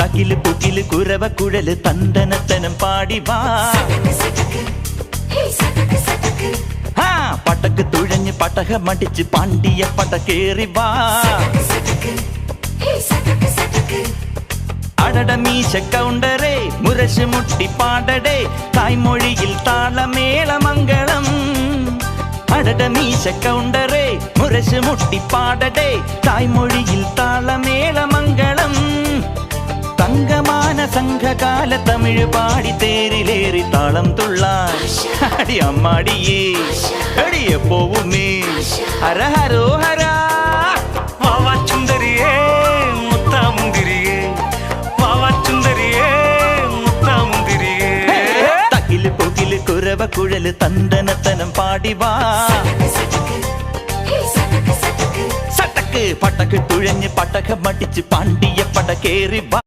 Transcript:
തകില് പുകില് കുരവ കുഴല് തന്തനത്തനം പാടി വാ. പടക്ക് തുഴഞ്ഞ് പടകമടിച്ച് പാണ്ടിയ പടകേറി വാ. അടട മീശ കൗണ്ടറേ മുരശ് മുട്ടി പാടടേ തായ്മൊഴിയിൽ താളമേളമംഗളം. അടട മീശ കൗണ്ടറേ മുരശ് മുട്ടി പാടടേ തായ്മൊഴിയിൽ താളമേളമംഗളം. തങ്കമാന സംഘകാല തമിഴ് പാടി തേരിലേറി താളം തുള്ളാൻ അടി അമ്മാടിയേ അടിയെ പോവുമേ ഹര ഹരോ ഹരാ. വാവാച്ചുന്തരിയേ മുത്താമുന്തിരിയേ വാവാച്ചുന്തരിയേ മുത്താമുന്തിരിയേ. തകില് പുകില് കുരവ കുഴല് തന്തനത്തനം പാടി വാ. സട്ടക്ക് പടക്ക് തുഴഞ്ഞ് പടകമടിച്ച് പാണ്ടിയ പടകേറി വാ.